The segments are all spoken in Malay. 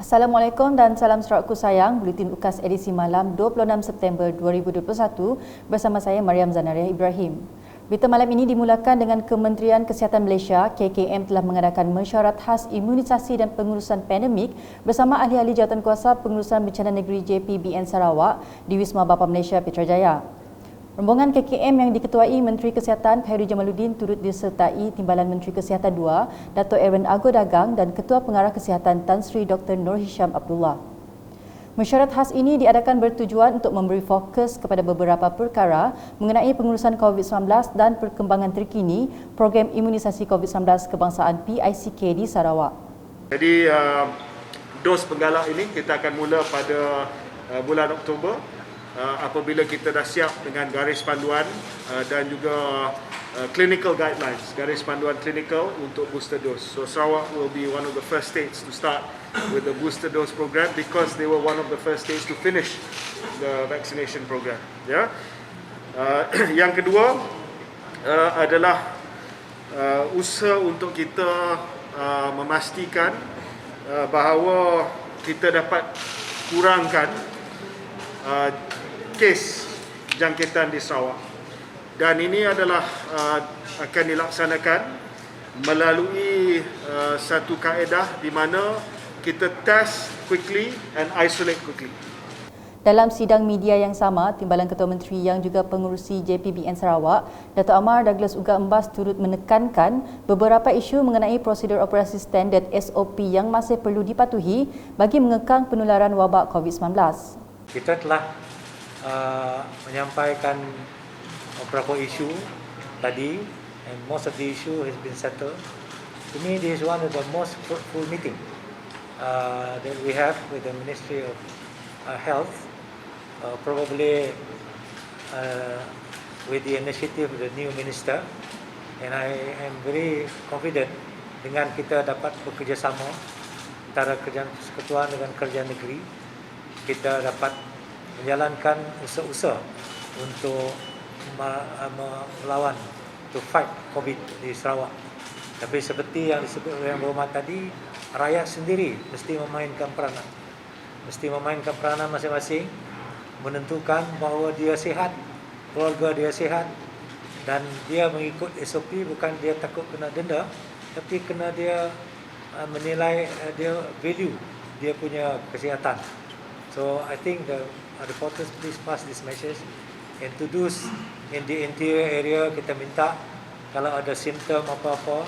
Assalamualaikum dan salam Sarawakku sayang. Buletin UKAS edisi malam 26 September 2021 bersama saya Mariam Zanariah Ibrahim. Berita malam ini dimulakan dengan Kementerian Kesihatan Malaysia KKM telah mengadakan mesyuarat khas imunisasi dan pengurusan pandemik bersama ahli-ahli jawatankuasa pengurusan bencana negeri JPBN Sarawak di Wisma Bapa Malaysia Putrajaya. Rombongan KKM yang diketuai Menteri Kesihatan Khairy Jamaluddin turut disertai Timbalan Menteri Kesihatan II, Dato' Aaron Argo Dagang dan Ketua Pengarah Kesihatan Tan Sri Dr. Nur Hisham Abdullah. Mesyuarat khas ini diadakan bertujuan untuk memberi fokus kepada beberapa perkara mengenai pengurusan COVID-19 dan perkembangan terkini program imunisasi COVID-19 kebangsaan PICK di Sarawak. Jadi dos penggalak ini kita akan mula pada bulan Oktober apabila kita dah siap dengan garis panduan dan juga clinical guidelines, garis panduan clinical untuk booster dose. So Sarawak will be one of the first states to start with the booster dose program because they were one of the first states to finish the vaccination program. Ya. Yang kedua adalah usaha untuk kita memastikan bahawa kita dapat kurangkan kes jangkitan di Sarawak. Dan ini adalah akan dilaksanakan melalui satu kaedah di mana kita test quickly and isolate quickly. Dalam sidang media yang sama, Timbalan Ketua Menteri yang juga pengurusi JPBN Sarawak, Dato' Amar Douglas Uga Embas turut menekankan beberapa isu mengenai prosedur operasi standard SOP yang masih perlu dipatuhi bagi mengekang penularan wabak COVID-19. Kita telah menyampaikan beberapa isu tadi, and most of the issue has been settled. To me, this is one of the most fruitful meeting that we have with the Ministry of Health, probably with the initiative of the new minister, and I am very confident dengan kita dapat bekerjasama antara kerajaan persekutuan dengan kerajaan negeri, kita dapat menjalankan usaha-usaha untuk melawan, to fight COVID di Sarawak. Tapi seperti yang disebut oleh Yang Berhormat tadi, rakyat sendiri mesti memainkan peranan. Mesti memainkan peranan masing-masing, menentukan bahawa dia sihat, keluarga dia sihat dan dia mengikut SOP, bukan dia takut kena denda, tapi kena dia menilai dia value dia punya kesihatan. So I think the reporters please pass this message. And to those in the interior area, kita minta kalau ada simptom apa-apa,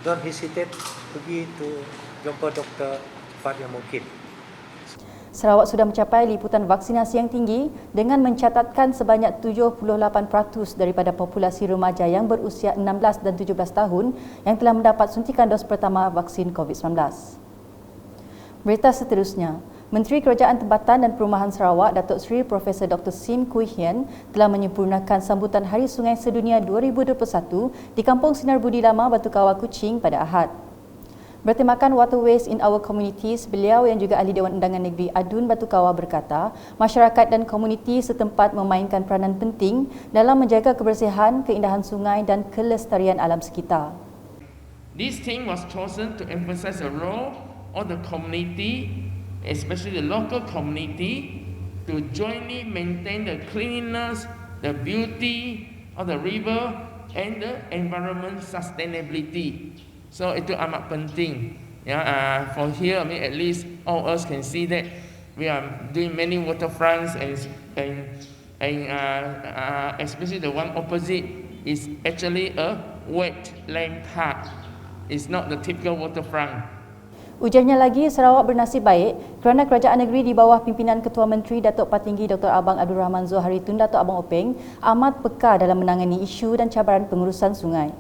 don't hesitate, pergi to jumpa doktor cepat yang mungkin. Sarawak sudah mencapai liputan vaksinasi yang tinggi dengan mencatatkan sebanyak 78% daripada populasi remaja yang berusia 16 dan 17 tahun yang telah mendapat suntikan dos pertama vaksin COVID-19. Berita seterusnya, Menteri Kerajaan Tempatan dan Perumahan Sarawak, Datuk Seri Profesor Dr. Sim Kui Hian telah menyempurnakan sambutan Hari Sungai Sedunia 2021 di Kampung Sinar Budi Lama, Batu Kawah, Kuching pada Ahad. Bertemakan Waterways in Our Communities, beliau yang juga ahli Dewan Undangan Negeri Adun Batu Kawah berkata, masyarakat dan komuniti setempat memainkan peranan penting dalam menjaga kebersihan, keindahan sungai dan kelestarian alam sekitar. This theme was chosen to emphasize the role of the community, especially the local community, to jointly maintain the cleanliness, the beauty of the river and the environment sustainability. So itu amat penting. For here, at least all of us can see that we are doing many waterfronts and especially the one opposite is actually a wetland park. It's not the typical waterfront. Ujarnya lagi, Sarawak bernasib baik kerana kerajaan negeri di bawah pimpinan Ketua Menteri Datuk Patinggi Dr. Abang Abdul Rahman Zohari Tun Datuk Abang Openg amat peka dalam menangani isu dan cabaran pengurusan sungai.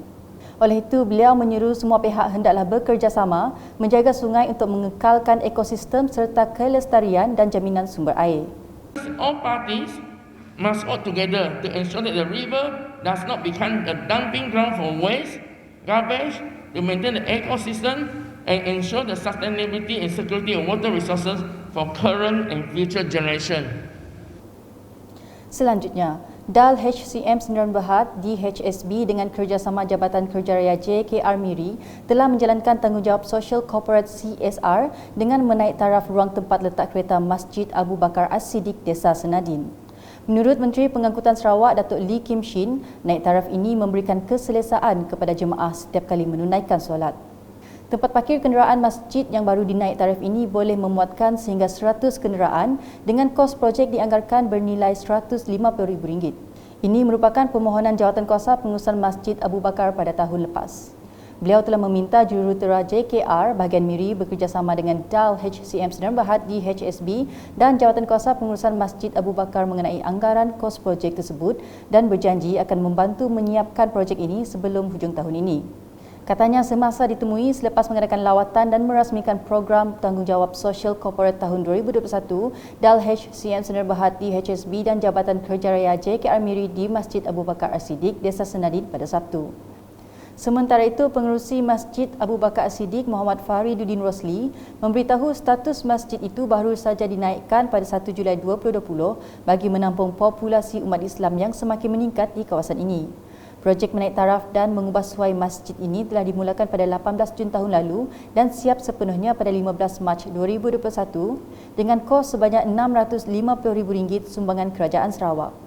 Oleh itu, beliau menyeru semua pihak hendaklah bekerjasama menjaga sungai untuk mengekalkan ekosistem serta kelestarian dan jaminan sumber air. All parties must work together to ensure that the river does not become a dumping ground for waste, garbage, to maintain the ecosystem and ensure the sustainability and security of water resources for current and future generation. Selanjutnya, DAL HCM Sdn Bhd DHSB dengan kerjasama Jabatan Kerja Raya JKR Miri telah menjalankan tanggungjawab sosial korporat CSR dengan menaik taraf ruang tempat letak kereta Masjid Abu Bakar As-Siddiq Desa Senadin. Menurut Menteri Pengangkutan Sarawak Datuk Lee Kim Shin, naik taraf ini memberikan keselesaan kepada jemaah setiap kali menunaikan solat. Tempat parkir kenderaan masjid yang baru dinaik taraf ini boleh memuatkan sehingga 100 kenderaan dengan kos projek dianggarkan bernilai RM150,000. Ini merupakan permohonan jawatankuasa pengurusan Masjid Abu Bakar pada tahun lepas. Beliau telah meminta jurutera JKR bahagian Miri bekerjasama dengan DAL HCM Sdn Bhd DHSB dan jawatankuasa pengurusan Masjid Abu Bakar mengenai anggaran kos projek tersebut dan berjanji akan membantu menyiapkan projek ini sebelum hujung tahun ini. Katanya semasa ditemui selepas mengadakan lawatan dan merasmikan program tanggungjawab sosial korporat tahun 2021, DAL HCM Sdn Bhd DHSB dan Jabatan Kerja Raya JKR Miri di Masjid Abu Bakar As-Siddiq Desa Senadin pada Sabtu. Sementara itu, pengerusi Masjid Abu Bakar As-Siddiq Muhammad Fariduddin Rosli memberitahu status masjid itu baru saja dinaikkan pada 1 Julai 2020 bagi menampung populasi umat Islam yang semakin meningkat di kawasan ini. Projek menaik taraf dan mengubah suai masjid ini telah dimulakan pada 18 Jun tahun lalu dan siap sepenuhnya pada 15 Mac 2021 dengan kos sebanyak RM650,000 sumbangan Kerajaan Sarawak.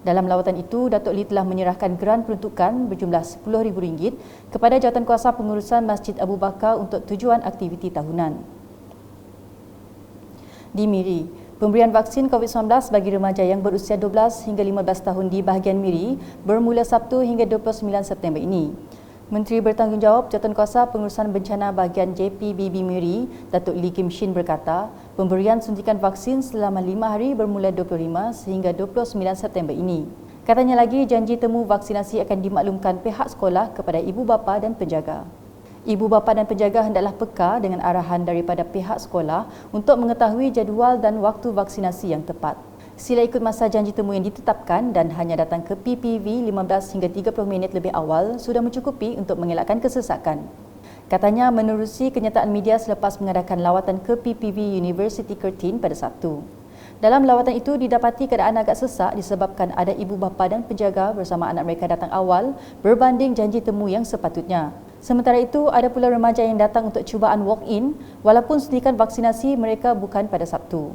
Dalam lawatan itu, Datuk Lee telah menyerahkan geran peruntukan berjumlah RM10,000 kepada Jawatankuasa Pengurusan Masjid Abu Bakar untuk tujuan aktiviti tahunan. Di Miri, pemberian vaksin COVID-19 bagi remaja yang berusia 12 hingga 15 tahun di bahagian Miri bermula Sabtu hingga 29 September ini. Menteri Bertanggungjawab Jawatankuasa Pengurusan Bencana bahagian JPBB Miri, Datuk Lee Kim Shin berkata, pemberian suntikan vaksin selama 5 hari bermula 25 sehingga 29 September ini. Katanya lagi, janji temu vaksinasi akan dimaklumkan pihak sekolah kepada ibu bapa dan penjaga. Ibu bapa dan penjaga hendaklah peka dengan arahan daripada pihak sekolah untuk mengetahui jadual dan waktu vaksinasi yang tepat. Sila ikut masa janji temu yang ditetapkan dan hanya datang ke PPV 15 hingga 30 minit lebih awal sudah mencukupi untuk mengelakkan kesesakan. Katanya menerusi kenyataan media selepas mengadakan lawatan ke PPV University Curtin pada Sabtu. Dalam lawatan itu didapati keadaan agak sesak disebabkan ada ibu bapa dan penjaga bersama anak mereka datang awal berbanding janji temu yang sepatutnya. Sementara itu, ada pula remaja yang datang untuk cubaan walk-in walaupun suntikan vaksinasi mereka bukan pada Sabtu.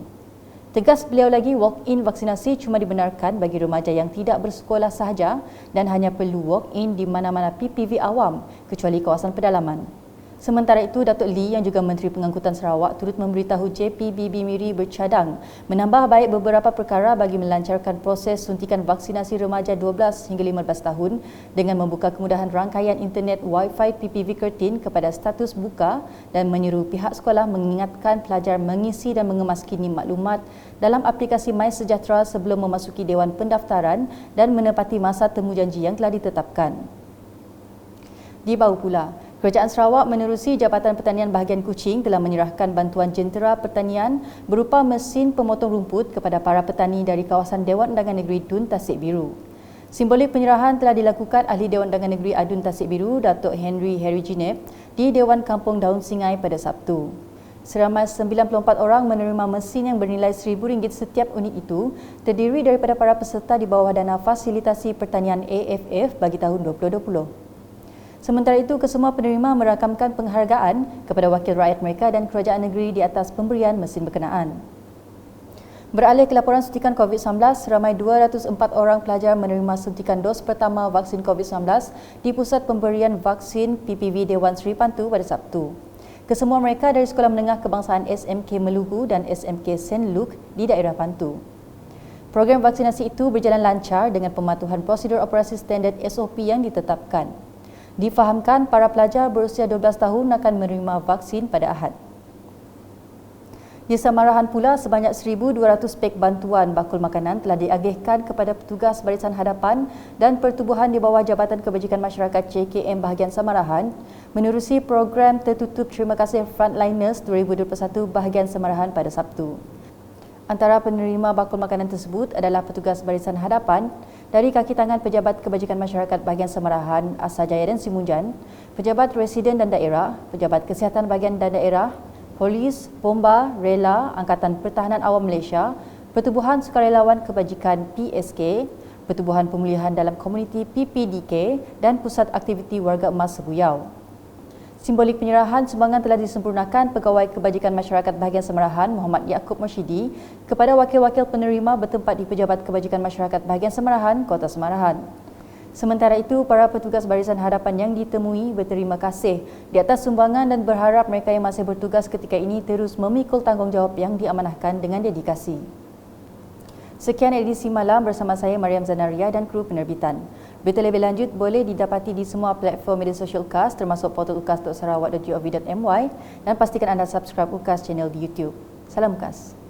Tegas beliau lagi, walk-in vaksinasi cuma dibenarkan bagi remaja yang tidak bersekolah sahaja dan hanya perlu walk-in di mana-mana PPV awam kecuali kawasan pedalaman. Sementara itu, Datuk Lee yang juga Menteri Pengangkutan Sarawak turut memberitahu JPBB Miri bercadang menambah baik beberapa perkara bagi melancarkan proses suntikan vaksinasi remaja 12 hingga 15 tahun dengan membuka kemudahan rangkaian internet Wi-Fi PPV Curtin kepada status buka dan menyeru pihak sekolah mengingatkan pelajar mengisi dan mengemas-kini maklumat dalam aplikasi MySejahtera sebelum memasuki Dewan Pendaftaran dan menepati masa temujanji yang telah ditetapkan. Di bawah pula, Kerajaan Sarawak menerusi Jabatan Pertanian bahagian Kuching telah menyerahkan bantuan jentera pertanian berupa mesin pemotong rumput kepada para petani dari kawasan Dewan Undangan Negeri Dun Tasik Biru. Simbolik penyerahan telah dilakukan Ahli Dewan Undangan Negeri Adun Tasik Biru, Datuk Henry Jinep di Dewan Kampung Daun Singai pada Sabtu. Seramai 94 orang menerima mesin yang bernilai RM1,000 setiap unit itu terdiri daripada para peserta di bawah dana fasilitasi pertanian AFF bagi tahun 2020. Sementara itu, kesemua penerima merakamkan penghargaan kepada wakil rakyat mereka dan kerajaan negeri di atas pemberian mesin berkenaan. Beralih ke laporan suntikan COVID-19, ramai 204 orang pelajar menerima suntikan dos pertama vaksin COVID-19 di Pusat Pemberian Vaksin PPV Dewan Seri Pantu pada Sabtu. Kesemua mereka dari Sekolah Menengah Kebangsaan SMK Meluhu dan SMK St. Luke di daerah Pantu. Program vaksinasi itu berjalan lancar dengan pematuhan prosedur operasi standard SOP yang ditetapkan. Difahamkan para pelajar berusia 12 tahun akan menerima vaksin pada Ahad. Di Samarahan pula, sebanyak 1,200 pek bantuan bakul makanan telah diagihkan kepada petugas barisan hadapan dan pertubuhan di bawah Jabatan Kebajikan Masyarakat JKM bahagian Samarahan menerusi program tertutup Terima Kasih Frontliners 2021 bahagian Samarahan pada Sabtu. Antara penerima bakul makanan tersebut adalah petugas barisan hadapan dari kaki tangan Pejabat Kebajikan Masyarakat bahagian Samarahan, Asajaya dan Simunjan, Pejabat Residen dan Daerah, Pejabat Kesihatan bahagian dan Daerah, Polis, Bomba, Rela, Angkatan Pertahanan Awam Malaysia, Pertubuhan Sukarelawan Kebajikan PSK, Pertubuhan Pemulihan dalam Komuniti PPDK dan Pusat Aktiviti Warga Emas Sebuyau. Simbolik penyerahan sumbangan telah disempurnakan Pegawai Kebajikan Masyarakat Bahagian Semerahan Muhammad Yaakob Mersyidi kepada wakil-wakil penerima bertempat di Pejabat Kebajikan Masyarakat Bahagian Semerahan, Kota Semerahan. Sementara itu, para petugas Barisan Hadapan yang ditemui berterima kasih di atas sumbangan dan berharap mereka yang masih bertugas ketika ini terus memikul tanggungjawab yang diamanahkan dengan dedikasi. Sekian edisi malam bersama saya Mariam Zanaria dan kru penerbitan. Berita lebih lanjut boleh didapati di semua platform media sosial UKAS termasuk portal ukas.sarawak.gov.my dan pastikan anda subscribe UKAS channel di YouTube. Salam UKAS.